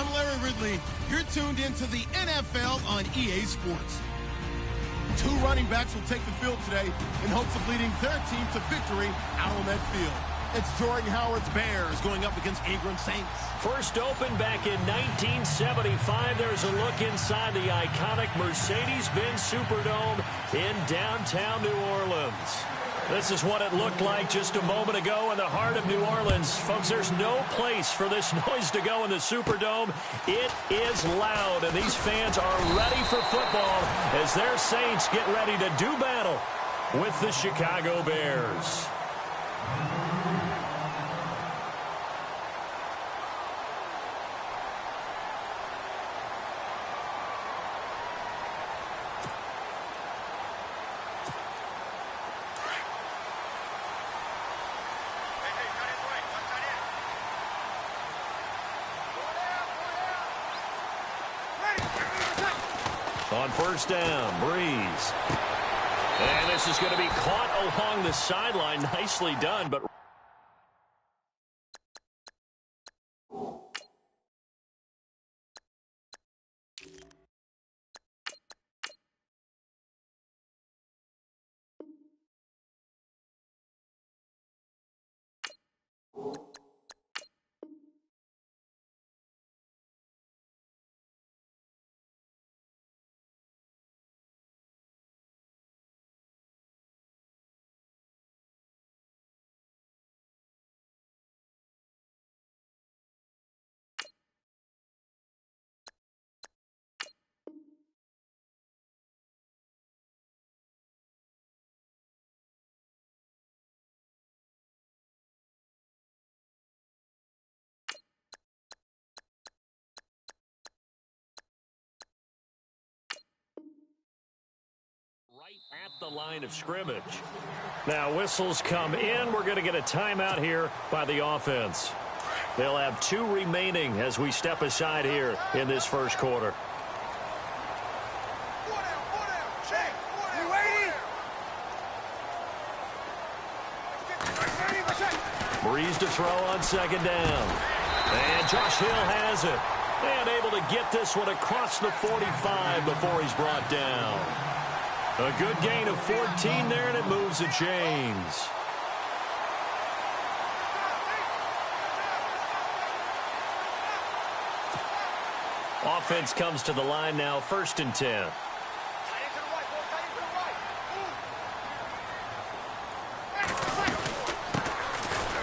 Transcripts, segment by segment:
I'm Larry Ridley. You're tuned into the NFL on EA Sports. Two running backs will take the field today in hopes of leading their team to victory out on that field. It's Jordan Howard's Bears going up against Ingram Saints. First opened back in 1975. There's a look inside the iconic Mercedes-Benz Superdome in downtown New Orleans. This is what it looked like just a moment ago in the heart of New Orleans. Folks, there's no place for this noise to go in the Superdome. It is loud, and these fans are ready for football as their Saints get ready to do battle with the Chicago Bears. On first down, Breeze. And this is going to be caught along the sideline. Nicely done, but right at the line of scrimmage. Now whistles come in. We're going to get a timeout here by the offense. They'll have 2 remaining as we step aside here in this first quarter. Breeze to throw on second down. And Josh Hill has it. And able to get this one across the 45 before he's brought down. A good gain of 14 there, and it moves the chains. Offense comes to the line now, 1st and 10.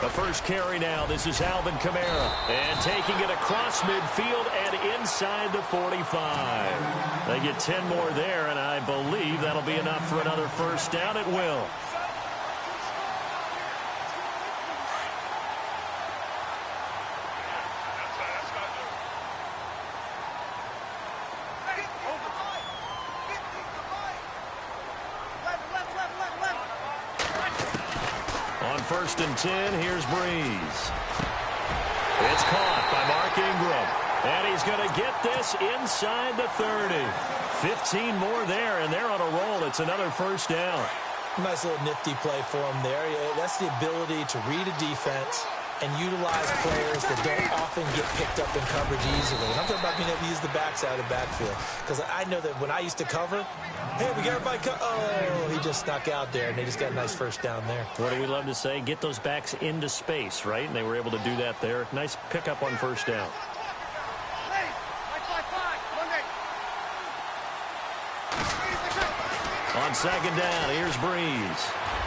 The first carry now. This is Alvin Kamara. And taking it across midfield and inside the 45. They get 10 more there, and I believe that'll be enough for another first down. It will. On 1st and 10, here's Breeze. It's caught by Mark Ingram. And he's going to get this inside the 30. 15 more there, and they're on a roll. It's another first down. Nice little nifty play for him there. That's the ability to read a defense and utilize players that don't often get picked up in coverage easily. And I'm talking about being able to use the backside of the backfield. Because I know that when I used to cover, hey, we got everybody oh, he just snuck out there, and they just got a nice first down there. What do we love to say? Get those backs into space, right? And they were able to do that there. Nice pickup on first down. On second down, here's Breeze.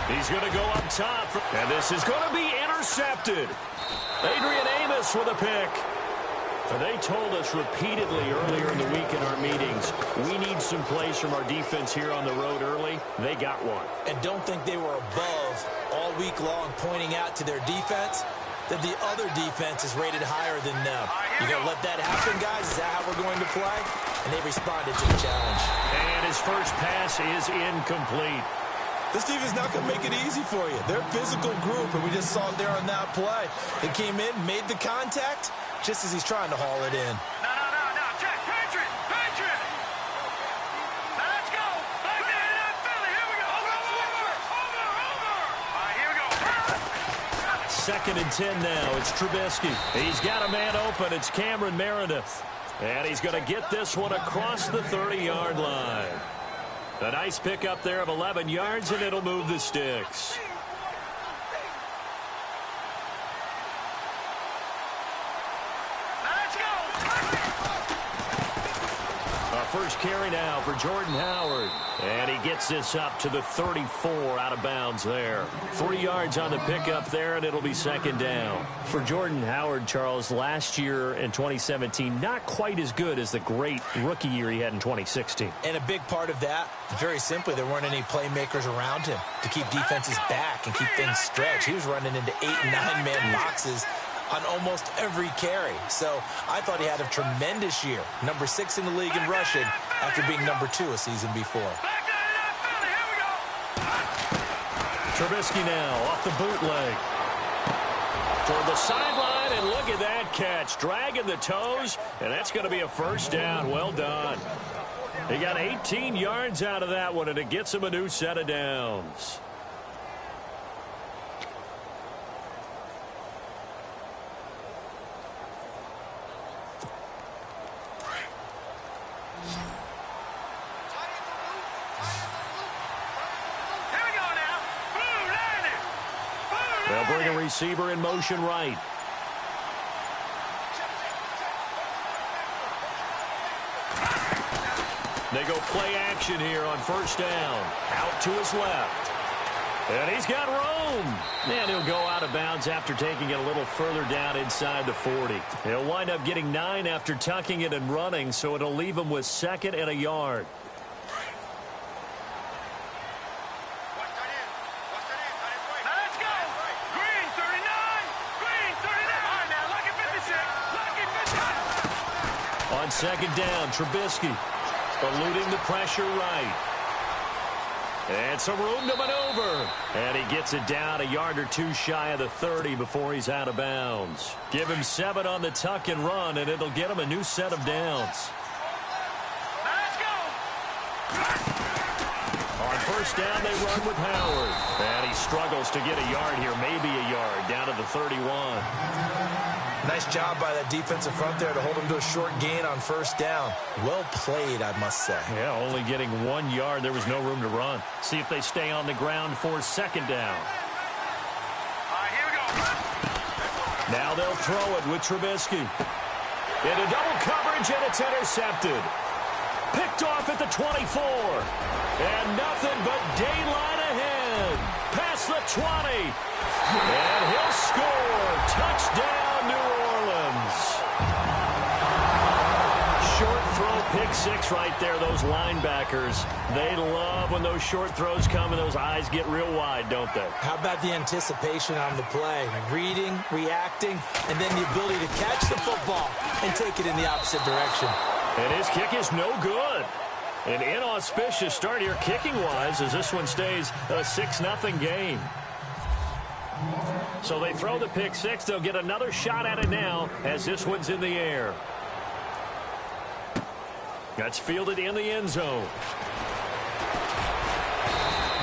He's going to go up top, and this is going to be intercepted. Adrian Amos with a pick. They told us repeatedly earlier in the week in our meetings, we need some plays from our defense here on the road early. They got one. And don't think they were above all week long pointing out to their defense that the other defense is rated higher than them. You going to let that happen, guys? Is that how we're going to play? And they responded to the challenge. And his first pass is incomplete. This team is not going to make it easy for you. They're a physical group, and we just saw it there on that play. They came in, made the contact, just as he's trying to haul it in. No, Jack, Patriot! Now let's go! Back there in that Philly, here we go! Over! All right, here we go! 2nd and 10 now. It's Trubisky. He's got a man open. It's Cameron Meredith. And he's going to get this one across the 30-yard line. A nice pickup there of 11 yards, and it'll move the sticks. First carry now for Jordan Howard. And he gets this up to the 34 out of bounds there. 3 yards on the pickup there, and it'll be 2nd down. For Jordan Howard, Charles, last year in 2017, not quite as good as the great rookie year he had in 2016. And a big part of that, very simply, there weren't any playmakers around him to keep defenses back and keep things stretched. He was running into 8- and 9-man boxes on almost every carry. So I thought he had a tremendous year. Number 6 in the league in rushing after being number 2 a season before. Trubisky now off the bootleg. Toward the sideline, and look at that catch. Dragging the toes, and that's going to be a 1st down. Well done. He got 18 yards out of that one, and it gets him a new set of downs. They'll bring a receiver in motion right. They go play action here on 1st down. Out to his left. And he's got room. And he'll go out of bounds after taking it a little further down inside the 40. He'll wind up getting 9 after tucking it and running, so it'll leave him with 2nd and a yard. On 2nd down, Trubisky eluding the pressure right. And some room to maneuver. And he gets it down a yard or 2 shy of the 30 before he's out of bounds. Give him 7 on the tuck and run, and it'll get him a new set of downs. Let's go. On 1st down, they run with Howard. And he struggles to get a yard here, maybe a yard, down to the 31. Nice job by that defensive front there to hold him to a short gain on 1st down. Well played, I must say. Yeah, only getting 1 yard. There was no room to run. See if they stay on the ground for 2nd down. All right, here we go. Now they'll throw it with Trubisky. Into double coverage, and it's intercepted. Picked off at the 24. And nothing but daylight ahead. Past the 20. And he'll score. Touchdown, New Orleans. Short throw, pick 6 right there. Those linebackers, they love when those short throws come and those eyes get real wide, don't they? How about the anticipation on the play? Reading, reacting, and then the ability to catch the football and take it in the opposite direction. And his kick is no good. An inauspicious start here kicking-wise as this one stays a 6-0 game. So they throw the pick 6. They'll get another shot at it now as this one's in the air. That's fielded in the end zone.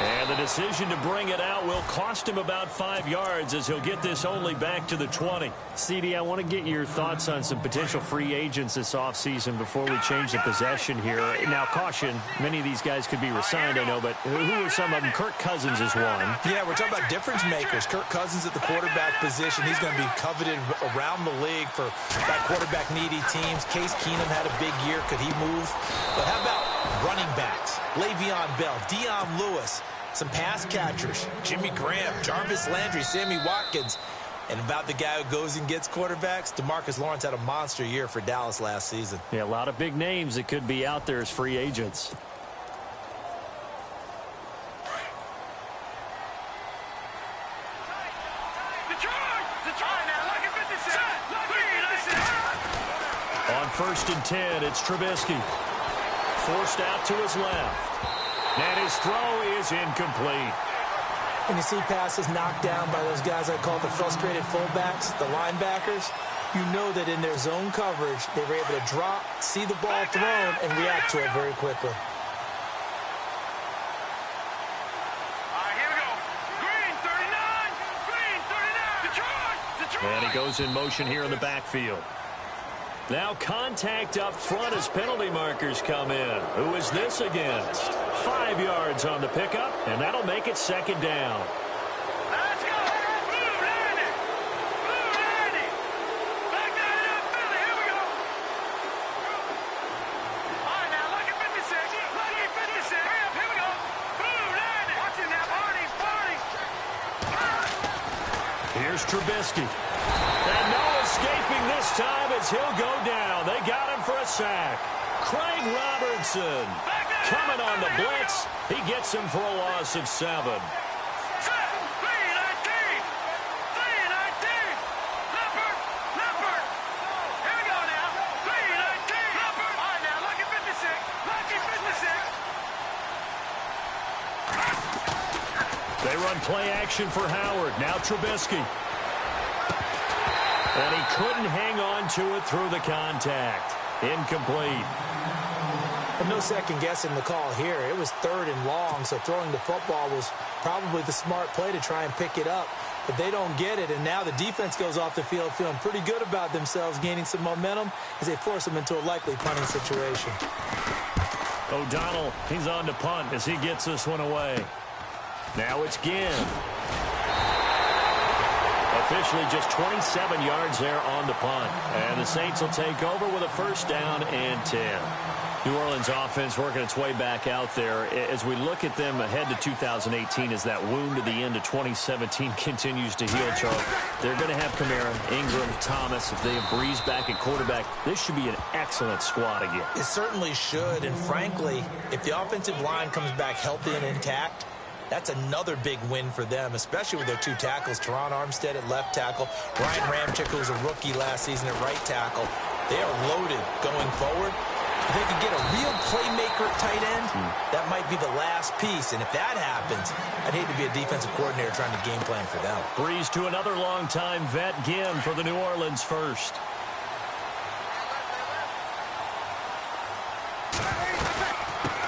And the decision to bring it out will cost him about 5 yards as he'll get this only back to the 20. CD, I want to get your thoughts on some potential free agents this offseason before we change the possession here. Now, caution, many of these guys could be re-signed, I know, but who are some of them? Kirk Cousins is one. Yeah, we're talking about difference makers. Kirk Cousins at the quarterback position. He's going to be coveted around the league for that quarterback-needy teams. Case Keenum had a big year. Could he move? But how about running backs? Le'Veon Bell, Dion Lewis, some pass catchers, Jimmy Graham, Jarvis Landry, Sammy Watkins. And about the guy who goes and gets quarterbacks, DeMarcus Lawrence had a monster year for Dallas last season. Yeah, a lot of big names that could be out there as free agents. On 1st and 10, it's Trubisky. Forced out to his left. And his throw is incomplete. When you see passes knocked down by those guys I call the frustrated fullbacks, the linebackers, you know that in their zone coverage, they were able to drop, see the ball thrown, and react to it very quickly. All right, here we go. Green 39, Detroit. And he goes in motion here in the backfield. Now contact up front as penalty markers come in. Who is this against? 5 yards on the pickup, and that'll make it second down. Let's go. Blue Randy. Blue Randy. Back that up, Philly. Here we go. All right, now, lucky 56. Lucky 56. Hurry up. Here we go. Blue Randy. Watch it now, Barney. Barney. Here's Trubisky. And no escaping this time as he'll go down. They got him for a sack. Craig Robertson coming on the blitz. He gets him for a loss of 7. 3-19. 3-19. Leopard. Leopard. Here we go now. 3-19. Leopard. All right, now, lucky 56. Lucky 56. They run play action for Howard. Now Trubisky. And he couldn't hang on to it through the contact. Incomplete. But no second guessing the call here. It was 3rd and long, so throwing the football was probably the smart play to try and pick it up. But they don't get it, and now the defense goes off the field feeling pretty good about themselves, gaining some momentum as they force them into a likely punting situation. O'Donnell, he's on to punt as he gets this one away. Now it's Ginn. Officially just 27 yards there on the punt. And the Saints will take over with a first down and 10. New Orleans offense working its way back out there. As we look at them ahead to 2018 as that wound at the end of 2017 continues to heal, Charles, they're going to have Kamara, Ingram, Thomas. If they have Breeze back at quarterback, this should be an excellent squad again. It certainly should. And frankly, if the offensive line comes back healthy and intact, that's another big win for them, especially with their 2 tackles, Teron Armstead at left tackle, Ryan Ramczyk, who was a rookie last season at right tackle. They are loaded going forward. If they could get a real playmaker at tight end, that might be the last piece. And if that happens, I'd hate to be a defensive coordinator trying to game plan for them. Breeze to another longtime vet, Ginn, for the New Orleans first.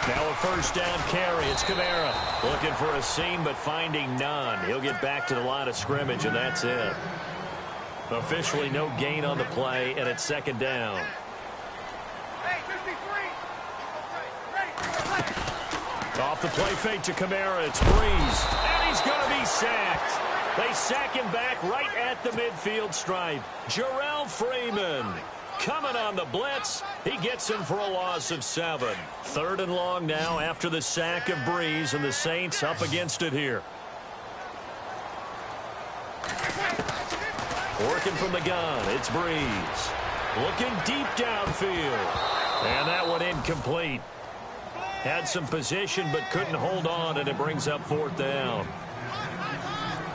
Now a first down carry. It's Kamara looking for a seam but finding none. He'll get back to the line of scrimmage, and that's it. Officially no gain on the play, and it's second down. Off the play fake to Kamara. It's Breeze, and he's going to be sacked. They sack him back right at the midfield stripe. Jarrell Freeman coming on the blitz. He gets him for a loss of 7. 3rd and long now after the sack of Breeze, and the Saints up against it here. Working from the gun, it's Breeze. Looking deep downfield. And that one incomplete. Had some position but couldn't hold on, and it brings up 4th down.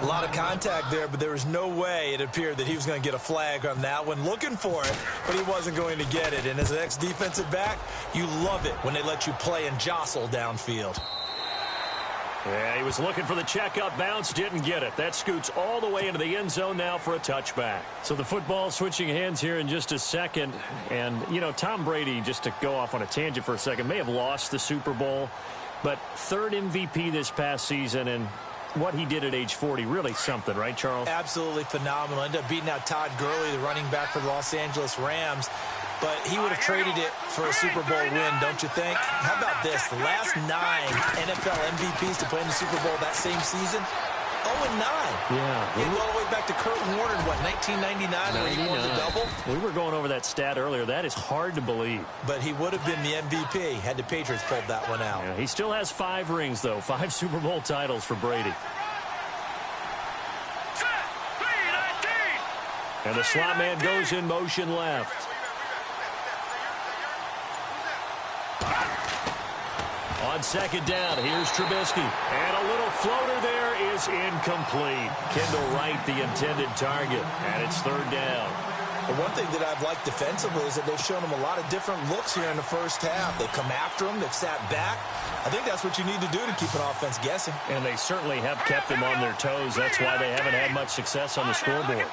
A lot of contact there, but there was no way it appeared that he was going to get a flag on that one. Looking for it, but he wasn't going to get it. And as an ex-defensive back, you love it when they let you play and jostle downfield. Yeah, he was looking for the checkup bounce, didn't get it. That scoots all the way into the end zone now for a touchback. So the football switching hands here in just a second. And, you know, Tom Brady, just to go off on a tangent for a second, may have lost the Super Bowl, but 3rd MVP this past season, and what he did at age 40, really something, right, Charles? Absolutely phenomenal. Ended up beating out Todd Gurley, the running back for the Los Angeles Rams. But he would have traded it for a Super Bowl win, don't you think? How about this? The last 9 NFL MVPs to play in the Super Bowl that same season, 0-9. Yeah. He went all the way back to Kurt Warner in, what, 1999 when he won the double? We were going over that stat earlier. That is hard to believe. But he would have been the MVP had the Patriots pulled that one out. Yeah, he still has 5 rings, though. 5 Super Bowl titles for Brady. And the slot man goes in motion left. On second down, here's Trubisky. And a little floater there is incomplete. Kendall Wright, the intended target. And it's 3rd down. The one thing that I've liked defensively is that they've shown him a lot of different looks here in the first half. They've come after him. They've sat back. I think that's what you need to do to keep an offense guessing. And they certainly have kept them on their toes. That's why they haven't had much success on the scoreboard.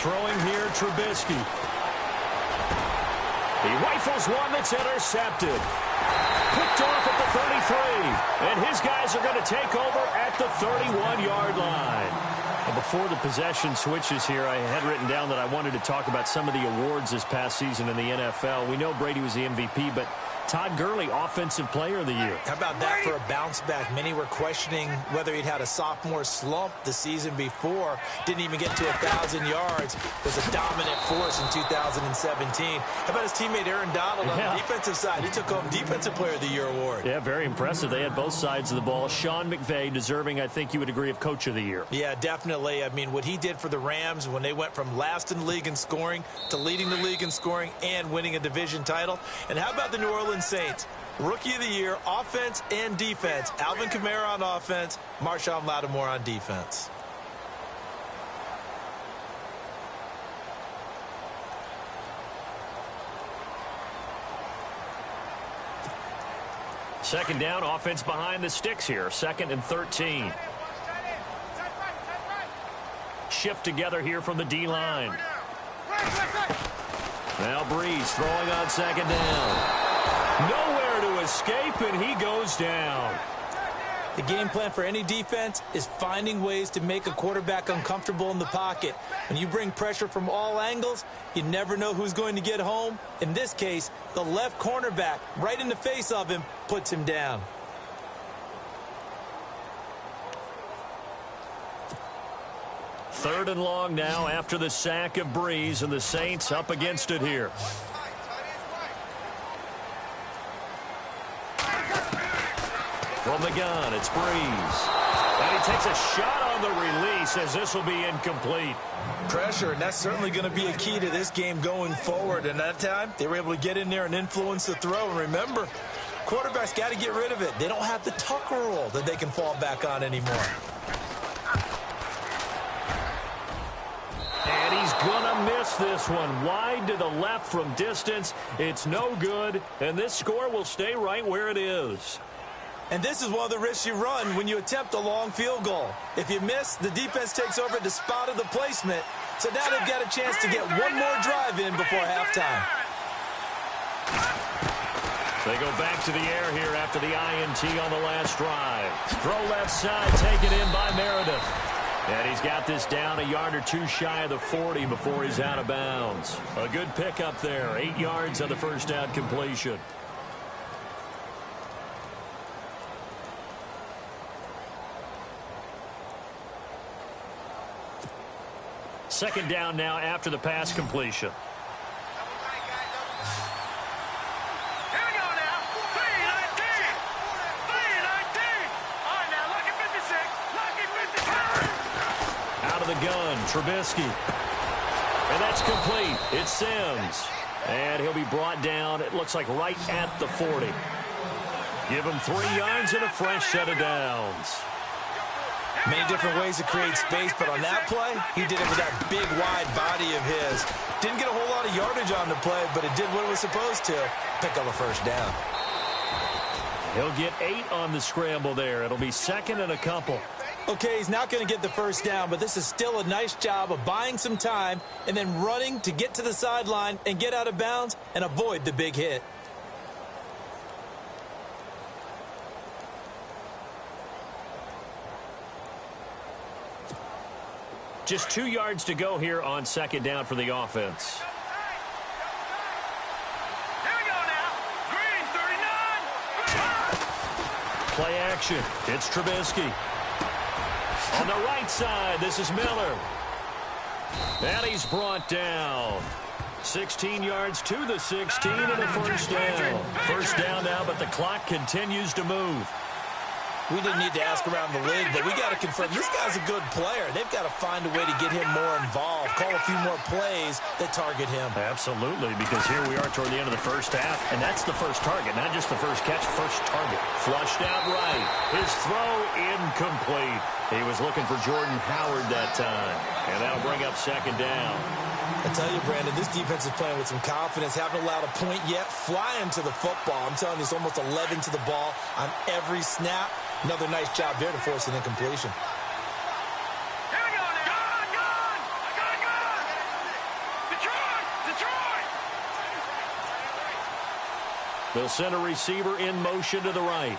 Throwing here, Trubisky. He rifles one that's intercepted. Picked off at the 33. And his guys are going to take over at the 31-yard line. Before the possession switches here, I had written down that I wanted to talk about some of the awards this past season in the NFL. We know Brady was the MVP, but Todd Gurley, Offensive Player of the Year. How about that for a bounce back? Many were questioning whether he'd had a sophomore slump the season before. Didn't even get to 1,000 yards. Was a dominant force in 2017. How about his teammate Aaron Donald on the defensive side? He took home Defensive Player of the Year award. Yeah, very impressive. They had both sides of the ball. Sean McVay deserving, I think you would agree, of Coach of the Year. Yeah, definitely. I mean, what he did for the Rams when they went from last in the league in scoring to leading the league in scoring and winning a division title. And how about the New Orleans Saints? Rookie of the Year, offense and defense. Alvin Kamara on offense, Marshawn Lattimore on defense. Second down, offense behind the sticks here. 2nd and 13. Shift together here from the D-line. Now Breeze throwing on 2nd down. Nowhere to escape, and he goes down. The game plan for any defense is finding ways to make a quarterback uncomfortable in the pocket. When you bring pressure from all angles, you never know who's going to get home. In this case, the left cornerback, right in the face of him, puts him down. Third and long now after the sack of Breeze, and the Saints up against it here. From the gun, it's Breeze. And he takes a shot on the release as this will be incomplete. Pressure, and that's certainly going to be a key to this game going forward. And that time, they were able to get in there and influence the throw. And remember, quarterbacks got to get rid of it. They don't have the Tucker rule that they can fall back on anymore. And he's going to miss this one. Wide to the left from distance. It's no good, and this score will stay right where it is. And this is one of the risks you run when you attempt a long field goal. If you miss, the defense takes over at the spot of the placement. So now they've got a chance to get one more drive in before halftime. They go back to the air here after the INT on the last drive. Throw left side, taken in by Meredith. And he's got this down a yard or two shy of the 40 before he's out of bounds. A good pickup there. 8 yards on the first down completion. Second down now after the pass completion. Here we go now. 3-19. 3-19. All right, now, lucky 56. Lucky 56. Out of the gun, Trubisky. And that's complete. It's Sims. And he'll be brought down, it looks like, right at the 40. Give him 3 yards and a fresh set of downs. Many different ways to create space, but on that play, he did it with that big, wide body of his. Didn't get a whole lot of yardage on the play, but it did what it was supposed to. Pick up a first down. He'll get 8 on the scramble there. It'll be 2nd and a couple. Okay, he's not going to get the first down, but this is still a nice job of buying some time and then running to get to the sideline and get out of bounds and avoid the big hit. Just 2 yards to go here on 2nd down for the offense. Here we go now. Green, 39. Play action. It's Trubisky. On the right side, this is Miller. And he's brought down. 16 yards to the 16 and a first down. First down now, but the clock continues to move. We didn't need to ask around the league, but we got to confirm this guy's a good player. They've got to find a way to get him more involved, call a few more plays that target him. Absolutely, because here we are toward the end of the first half, and that's the first target, not just the first catch, first target. Flushed out right. His throw incomplete. He was looking for Jordan Howard that time, and that'll bring up 2nd down. I tell you, Brandon, this defense is playing with some confidence. Haven't allowed a point yet. Flying to the football. I'm telling you, it's almost 11 to the ball on every snap. Another nice job there to force an incompletion. Here we go now. Gone. Detroit. They'll send a receiver in motion to the right.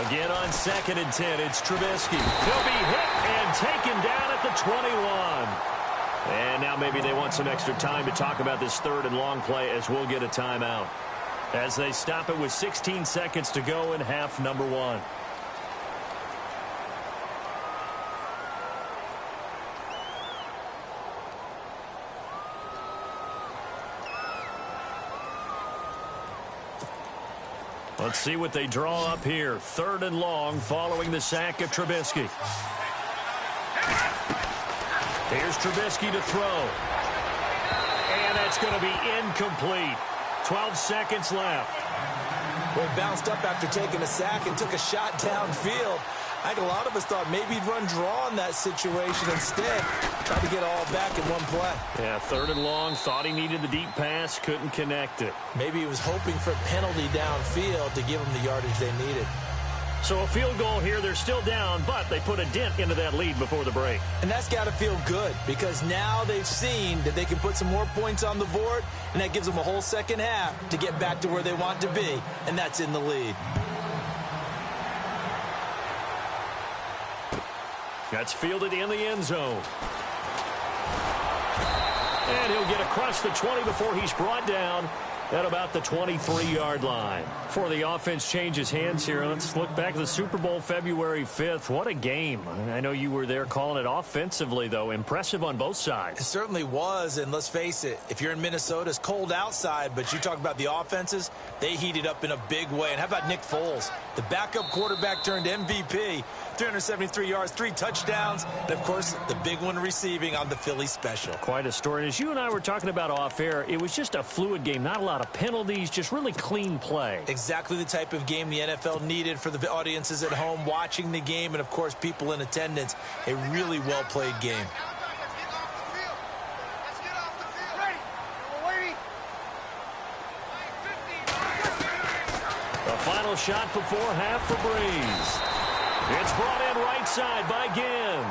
Again on 2nd and 10, it's Trubisky. He'll be hit and taken down at the 21. And now maybe they want some extra time to talk about this 3rd and long play, as we'll get a timeout, as they stop it with 16 seconds to go in half number 1. Let's see what they draw up here. 3rd and long following the sack of Trubisky. Here's Trubisky to throw. And that's going to be incomplete. 12 seconds left. Well, he bounced up after taking a sack and took a shot downfield. I think a lot of us thought maybe he'd run draw in that situation. Instead, tried to get all back in one play. Yeah, 3rd and long. Thought he needed the deep pass. Couldn't connect it. Maybe he was hoping for a penalty downfield to give him the yardage they needed. So a field goal here. They're still down, but they put a dent into that lead before the break. And that's got to feel good, because now they've seen that they can put some more points on the board, and that gives them a whole second half to get back to where they want to be, and that's in the lead. That's fielded in the end zone. And he'll get across the 20 before he's brought down at about the 23-yard line. Before the offense changes hands here, let's look back at the Super Bowl February 5th. What a game. I know you were there calling it offensively, though. Impressive on both sides. It certainly was, and let's face it, if you're in Minnesota, it's cold outside, but you talk about the offenses, they heated up in a big way. And how about Nick Foles? The backup quarterback turned MVP, 373 yards, 3 touchdowns, and, of course, the big one receiving on the Philly special. Quite a story. And as you and I were talking about off air, it was just a fluid game, not a lot of penalties, just really clean play. Exactly the type of game the NFL needed for the audiences at home watching the game, and, of course, people in attendance. A really well-played game. The final shot before half for Breeze. It's brought in right side by Ginn.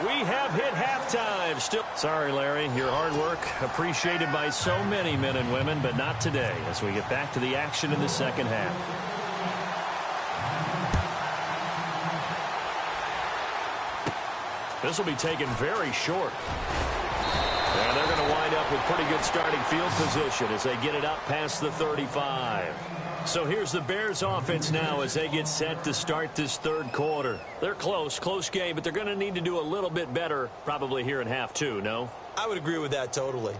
We have hit halftime. Still, sorry, Larry, your hard work appreciated by so many men and women, but not today as we get back to the action in the second half. This will be taken very short. And they're going to wind up with pretty good starting field position as they get it up past the 35. So here's the Bears offense now as they get set to start this 3rd quarter. They're close game, but they're going to need to do a little bit better probably here in half 2, no? I would agree with that totally.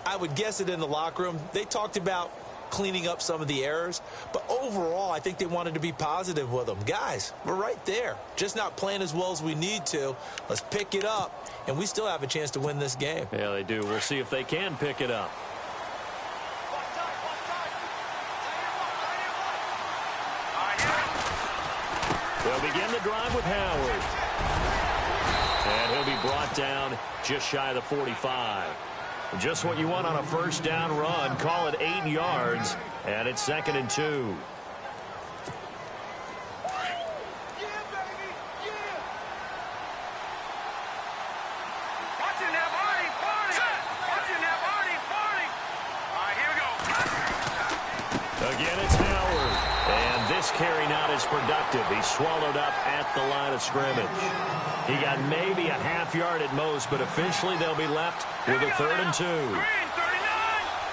I would guess it in the locker room. They talked about cleaning up some of the errors, but overall I think they wanted to be positive with them. Guys, we're right there. Just not playing as well as we need to. Let's pick it up, and we still have a chance to win this game. Yeah, they do. We'll see if they can pick it up. They'll begin the drive with Howard. And he'll be brought down just shy of the 45. Just what you want on a first down run. Call it 8 yards. And it's 2nd and 2. Again, it's Howard. And this carry not as productive. He's swallowed up at the line of scrimmage. He got maybe a half yard at most, but officially they'll be left with a 3rd and 2. Green 39!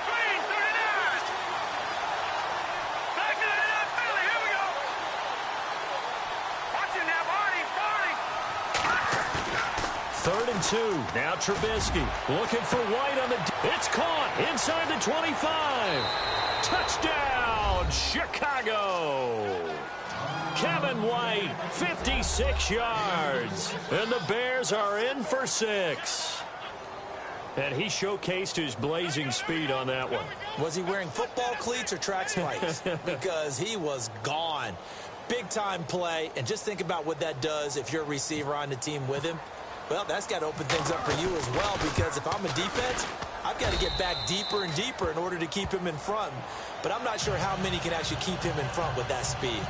Green 39! Back to the Philly, here we go! Watch it now, Barney! 3rd and 2. Now Trubisky looking for White on the... It's caught inside the 25. Touchdown, Chicago! Kevin White, 56 yards. And the Bears are in for 6. And he showcased his blazing speed on that one. Was he wearing football cleats or track spikes? Because he was gone. Big-time play, and just think about what that does if you're a receiver on the team with him. Well, that's got to open things up for you as well, because if I'm a defense, I've got to get back deeper and deeper in order to keep him in front. But I'm not sure how many can actually keep him in front with that speed.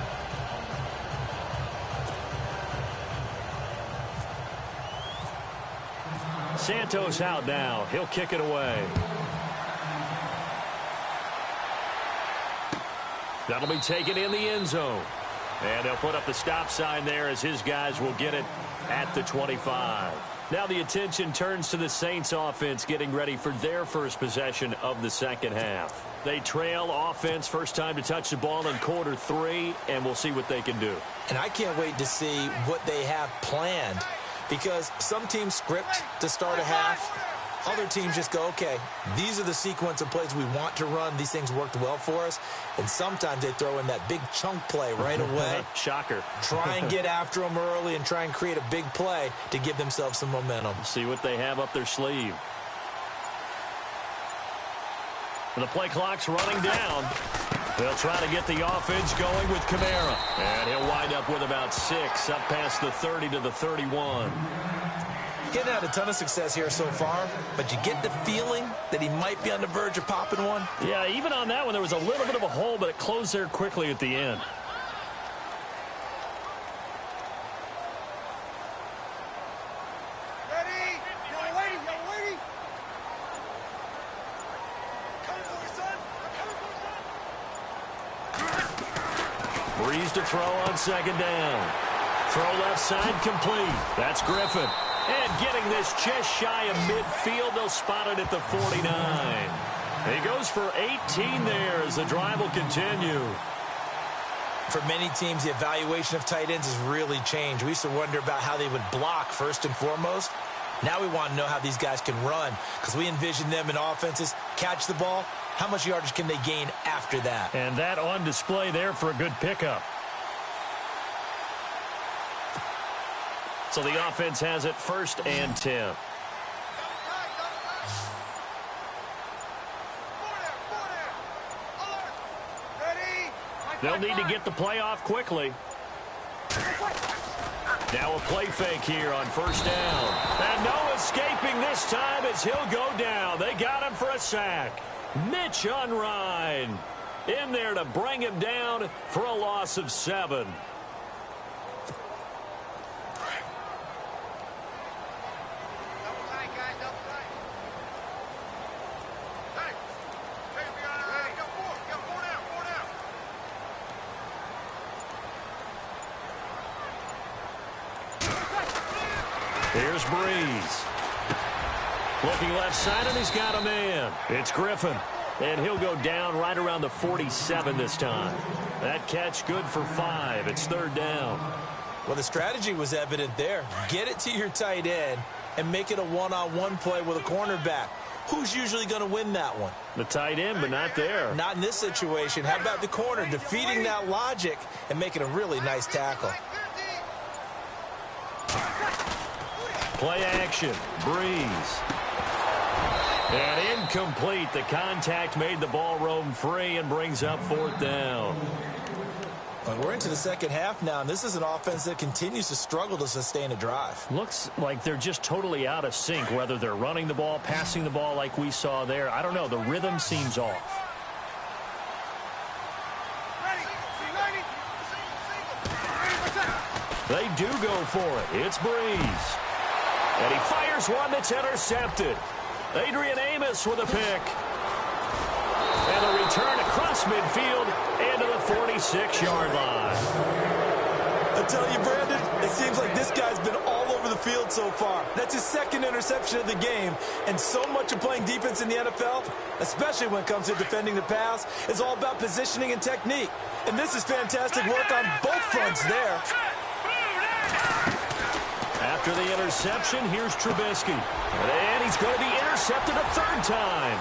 Santos out now. He'll kick it away. That'll be taken in the end zone. And they'll put up the stop sign there as his guys will get it at the 25. Now the attention turns to the Saints offense getting ready for their first possession of the second half. They trail offense first time to touch the ball in quarter 3, and we'll see what they can do. And I can't wait to see what they have planned, because some teams script to start a half. Other teams just go, okay, these are the sequence of plays we want to run. These things worked well for us. And sometimes they throw in that big chunk play right away. Shocker. Try and get after them early and try and create a big play to give themselves some momentum. See what they have up their sleeve. The play clock's running down. They'll try to get the offense going with Kamara. And he'll wind up with about 6, up past the 30 to the 31. Getting had a ton of success here so far, but you get the feeling that he might be on the verge of popping one. Yeah, even on that one, there was a little bit of a hole, but it closed there quickly at the end. Ready? You're waiting. Coming for you, son. Breeze to throw on second down. Throw left side complete. That's Griffin. And getting this just shy of midfield, they'll spot it at the 49. He goes for 18 there as the drive will continue. For many teams, the evaluation of tight ends has really changed. We used to wonder about how they would block first and foremost. Now we want to know how these guys can run, because we envision them in offenses catch the ball. How much yardage can they gain after that? And that on display there for a good pickup. So the offense has it 1st and 10. They'll need to get the play off quickly. Now a play fake here on 1st down. And no escaping this time as he'll go down. They got him for a sack. Mitch Unrein in there to bring him down for a loss of 7. Here's Breeze. Looking left side, and he's got a man. It's Griffin. And he'll go down right around the 47 this time. That catch good for 5. It's 3rd down. Well, the strategy was evident there. Get it to your tight end and make it a one-on-one play with a cornerback. Who's usually going to win that one? The tight end, but not there. Not in this situation. How about the corner defeating that logic and making a really nice tackle? Play action. Breeze. And incomplete. The contact made the ball roam free and brings up 4th down. Well, we're into the second half now, and this is an offense that continues to struggle to sustain a drive. Looks like they're just totally out of sync, whether they're running the ball, passing the ball like we saw there. I don't know. The rhythm seems off. They do go for it. It's Breeze. And he fires one that's intercepted. Adrian Amos with a pick. And a return across midfield and to the 46-yard line. I tell you, Brandon, it seems like this guy's been all over the field so far. That's his 2nd interception of the game. And so much of playing defense in the NFL, especially when it comes to defending the pass, is all about positioning and technique. And this is fantastic work on both fronts there. After the interception, here's Trubisky. And he's going to be intercepted a 3rd time.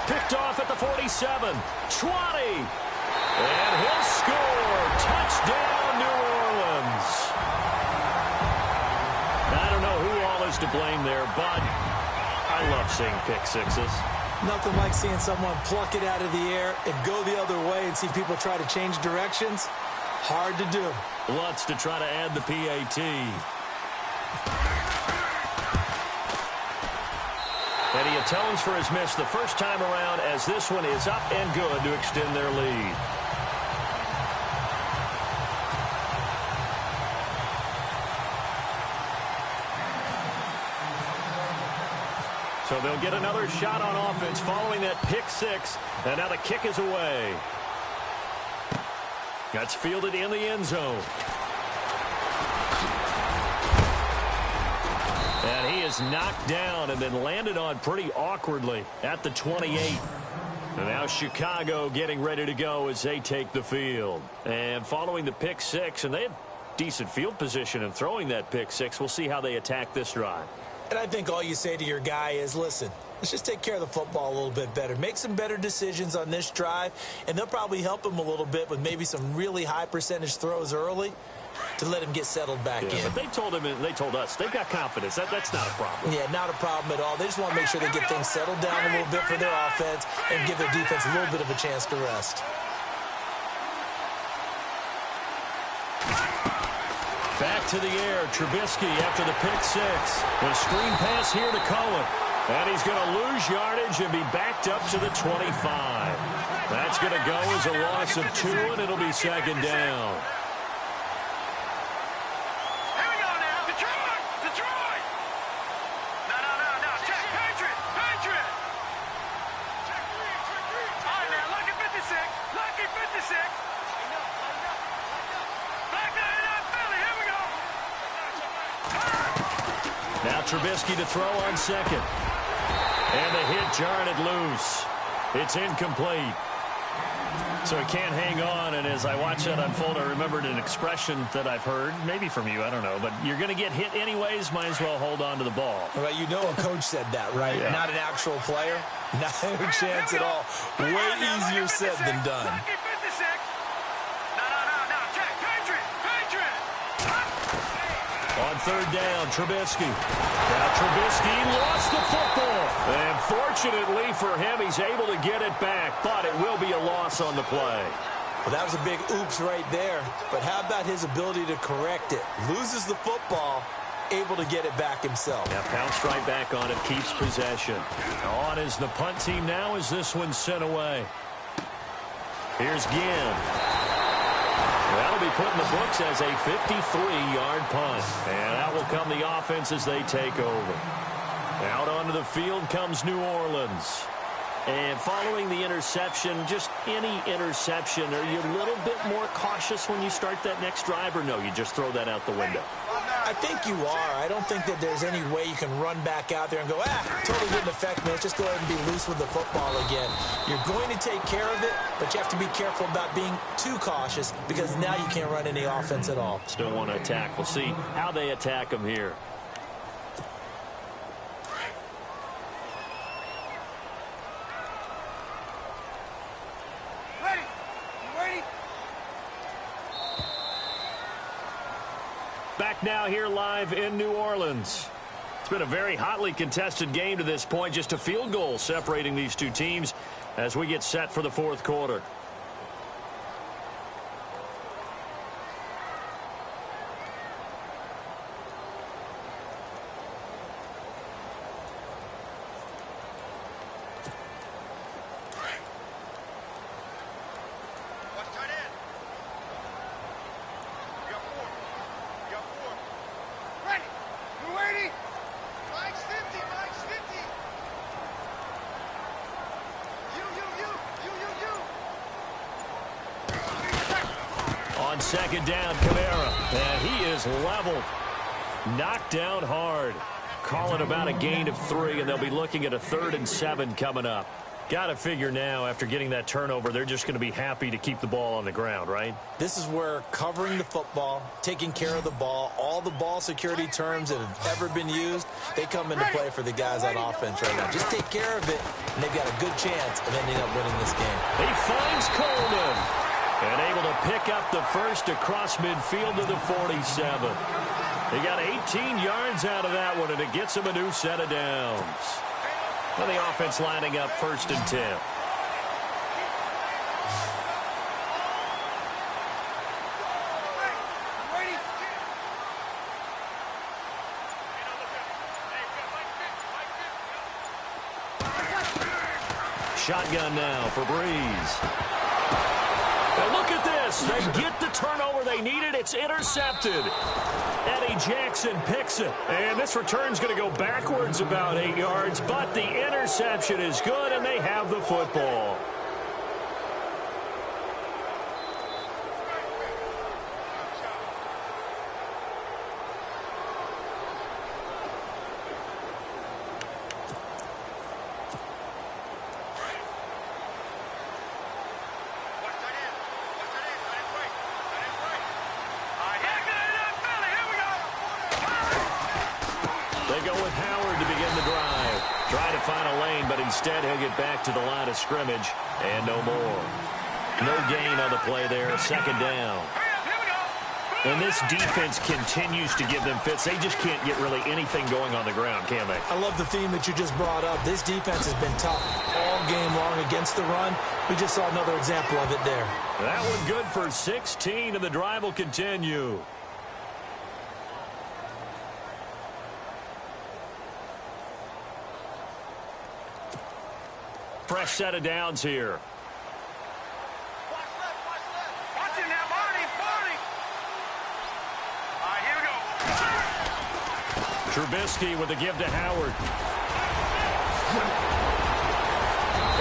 Picked off at the 47. 20. And he'll score. Touchdown, New Orleans. I don't know who all is to blame there, but I love seeing pick sixes. Nothing like seeing someone pluck it out of the air and go the other way and see people try to change directions. Hard to do. Lutz to try to add the PAT. And he atones for his miss the first time around as this one is up and good to extend their lead. So they'll get another shot on offense following that pick six. And now the kick is away. That's fielded in the end zone. And he is knocked down and then landed on pretty awkwardly at the 28. And now Chicago getting ready to go as they take the field. And following the pick six, and they had decent field position in throwing that pick six. We'll see how they attack this drive. And I think all you say to your guy is, listen, let's just take care of the football a little bit better. Make some better decisions on this drive, and they'll probably help him a little bit with maybe some really high percentage throws early to let him get settled back in. But they told him, and they told us, they've got confidence. That's not a problem. Yeah, not a problem at all. They just want to make sure they get things settled down a little bit for their offense and give their defense a little bit of a chance to rest. Back to the air, Trubisky after the pick six. The screen pass here to Cohen. And he's going to lose yardage and be backed up to the 25. That's going to go as a loss of 2, and it'll be second down. Here we go now. Detroit! Detroit! No. Check. Patriot! All right, now. Lucky 56. Lucky 56. Back to Philly. Here we go. Now Trubisky to throw on second. And the hit jarred it loose. It's incomplete. So he can't hang on, and as I watch that unfold, I remembered an expression that I've heard, maybe from you, I don't know, but you're going to get hit anyways, might as well hold on to the ball. Well, you know a coach said that, right? Yeah. Not an actual player. Not a chance at all. Way easier said than done. Lucky 56. No. Check. Patriot! On third down, Trubisky. Now Trubisky lost the football. And fortunately for him, he's able to get it back, but it will be a loss on the play. Well, that was a big oops right there. But how about his ability to correct it? Loses the football, able to get it back himself. Yeah, pounced right back on it, keeps possession. On is the punt team now as this one's sent away. Here's Ginn. That'll be put in the books as a 53-yard punt. And out will come the offense as they take over. Out onto the field comes New Orleans. And following the interception, just any interception, are you a little bit more cautious when you start that next drive, or no, you just throw that out the window? I think you are. I don't think that there's any way you can run back out there and go, totally didn't affect me. Let's just go ahead and be loose with the football again. You're going to take care of it, but you have to be careful about being too cautious because now you can't run any offense at all. Still want to attack. We'll see how they attack them here. Back now here live in New Orleans. It's been a very hotly contested game to this point. Just a field goal separating these two teams as we get set for the fourth quarter. On second down, Kamara, and he is leveled. Knocked down hard. Calling about a gain of 3, and they'll be looking at a 3rd and 7 coming up. Got to figure now, after getting that turnover, they're just going to be happy to keep the ball on the ground, right? This is where covering the football, taking care of the ball, all the ball security terms that have ever been used, they come into play for the guys on offense right now. Just take care of it, and they've got a good chance of ending up winning this game. He finds Coleman, and able to pick up the first across midfield to the 47. He got 18 yards out of that one, and it gets him a new set of downs. And the offense lining up 1st and 10. Shotgun now for Breeze. And look at this. pass. They get the turnover they needed. It's intercepted. Eddie Jackson picks it. And this return's going to go backwards about 8 yards, but the interception is good, and they have the football. Instead, he'll get back to the line of scrimmage, and no more. No gain on the play there, second down. And this defense continues to give them fits. They just can't get really anything going on the ground, can they? I love the theme that you just brought up. This defense has been tough all game long against the run. We just saw another example of it there. That one good for 16, and the drive will continue. Fresh set of downs here. Watch it now, Barney. All right, here we go. Trubisky with the give to Howard.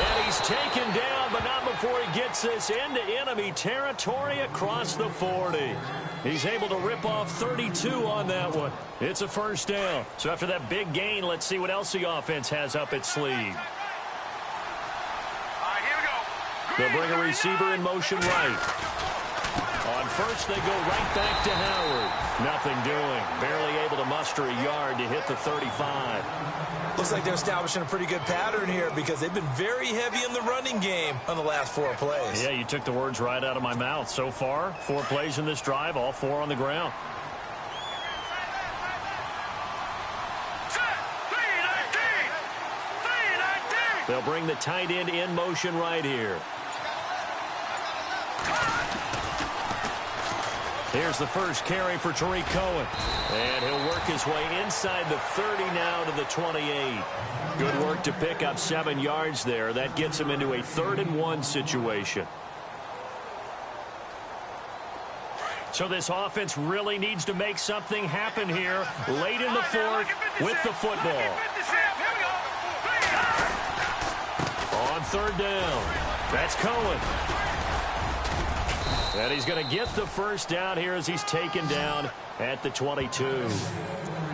And he's taken down, but not before he gets this into enemy territory across the 40. He's able to rip off 32 on that one. It's a first down. So after that big gain, let's see what else the offense has up its sleeve. They'll bring a receiver in motion right. On first, they go right back to Howard. Nothing doing. Barely able to muster a yard to hit the 35. Looks like they're establishing a pretty good pattern here because they've been very heavy in the running game on the last 4 plays. Yeah, you took the words right out of my mouth. So far, 4 plays in this drive, all 4 on the ground. They'll bring the tight end in motion right here. Here's the first carry for Tariq Cohen. And he'll work his way inside the 30 now to the 28. Good work to pick up 7 yards there. That gets him into a 3rd and 1 situation. So this offense really needs to make something happen here late in the 4th with the football. On 3rd down. That's Cohen. And he's going to get the first down here as he's taken down at the 22.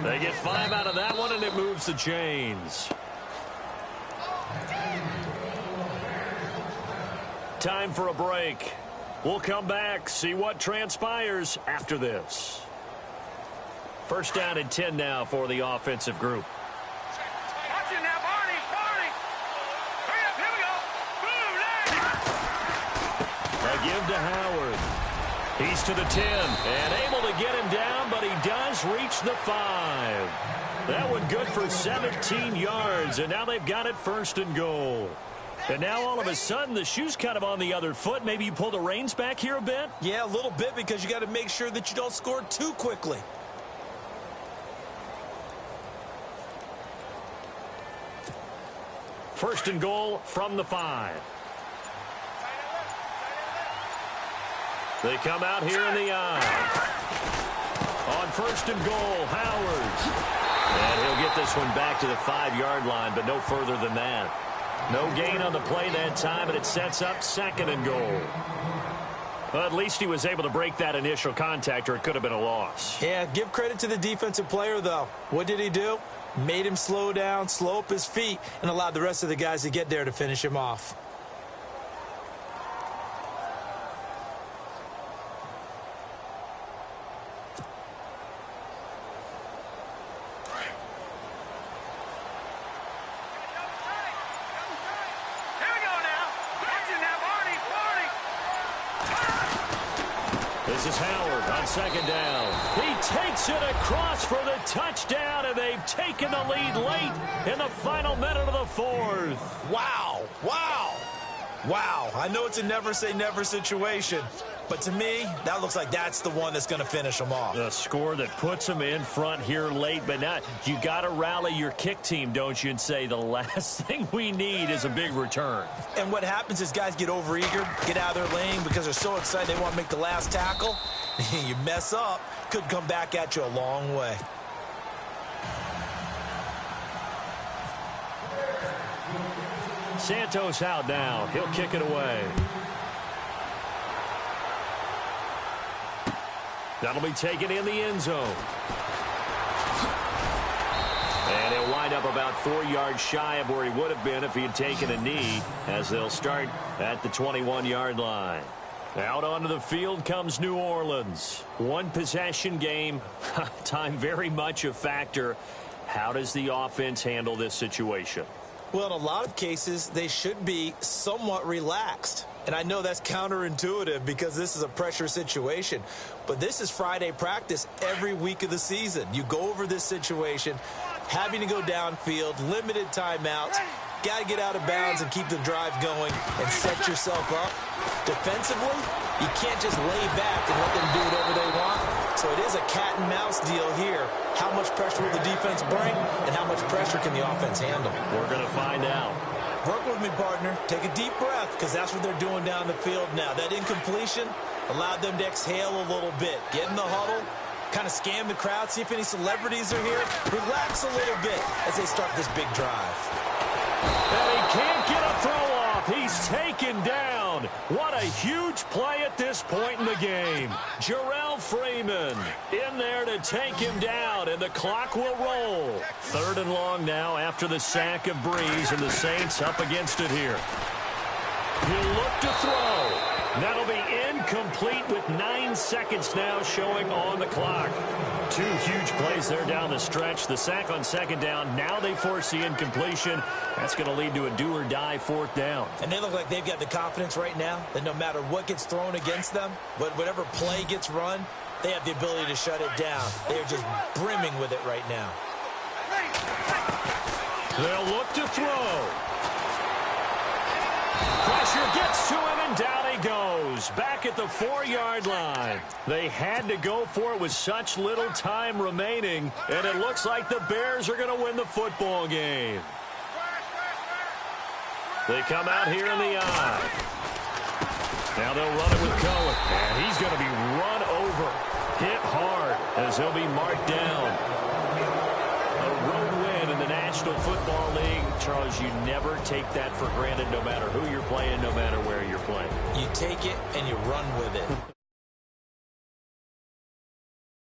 They get 5 out of that one, and it moves the chains. Time for a break. We'll come back, see what transpires after this. First down and 10 now for the offensive group. Watch it now, Barney. Hurry up, here we go. Boom, A give to Howard. He's to the 10 and able to get him down, but he does reach the 5. That one good for 17 yards, and now they've got it 1st and goal. And now all of a sudden the shoe's kind of on the other foot. Maybe you pull the reins back here a bit? Yeah, a little bit because you got to make sure that you don't score too quickly. First and goal from the 5. They come out here in the eye. On 1st and goal, Howard. And he'll get this one back to the 5-yard line, but no further than that. No gain on the play that time, and it sets up 2nd and goal. Well, at least he was able to break that initial contact, or it could have been a loss. Yeah, give credit to the defensive player, though. What did he do? Made him slow down, slow up his feet, and allowed the rest of the guys to get there to finish him off. This is Howard on 2nd down. He takes it across for the touchdown, and they've taken the lead late in the final minute of the 4th. Wow. Wow. Wow. I know it's a never say never situation, But to me, that looks like that's the one that's going to finish them off. The score that puts them in front here late, but not. You got to rally your kick team, don't you, and say the last thing we need is a big return. And what happens is guys get overeager, get out of their lane because they're so excited they want to make the last tackle. You mess up, could come back at you a long way. Santos out now. He'll kick it away. That'll be taken in the end zone. And he'll wind up about 4 yards shy of where he would have been if he had taken a knee, as they'll start at the 21-yard line. Out onto the field comes New Orleans. One possession game. Time very much a factor. How does the offense handle this situation? Well, in a lot of cases, they should be somewhat relaxed. And I know that's counterintuitive because this is a pressure situation. But this is Friday practice every week of the season. You go over this situation, having to go downfield, limited timeouts, got to get out of bounds and keep the drive going and set yourself up. Defensively, you can't just lay back and let them do whatever they want. So it is a cat and mouse deal here. How much pressure will the defense bring and how much pressure can the offense handle? We're going to find out. Work with me, partner. Take a deep breath because that's what they're doing down the field now. That incompletion allowed them to exhale a little bit. Get in the huddle, kind of scan the crowd, see if any celebrities are here. Relax a little bit as they start this big drive. And he can't get a throw off. He's taken down. What a huge play at this point in the game. Jarrell Freeman in there to take him down, and the clock will roll. 3rd and long now after the sack of Breeze, and the Saints up against it here. He'll look to throw. That'll be incomplete with 9 seconds now showing on the clock. 2 huge plays there down the stretch. The sack on 2nd down. Now they force the incompletion. That's going to lead to a do-or-die 4th down. And they look like they've got the confidence right now that no matter what gets thrown against them, whatever play gets run, they have the ability to shut it down. They are just brimming with it right now. They'll look to throw. Pressure gets to him, and down he goes. Back at the 4-yard line. They had to go for it with such little time remaining, and it looks like the Bears are going to win the football game. They come out here in the eye. Now they'll run it with Cohen, and he's going to be run over. Hit hard as he'll be marked down. A road win in the National Football League. Charles, you never take that for granted no matter who you're playing, no matter where you're playing. You take it and you run with it.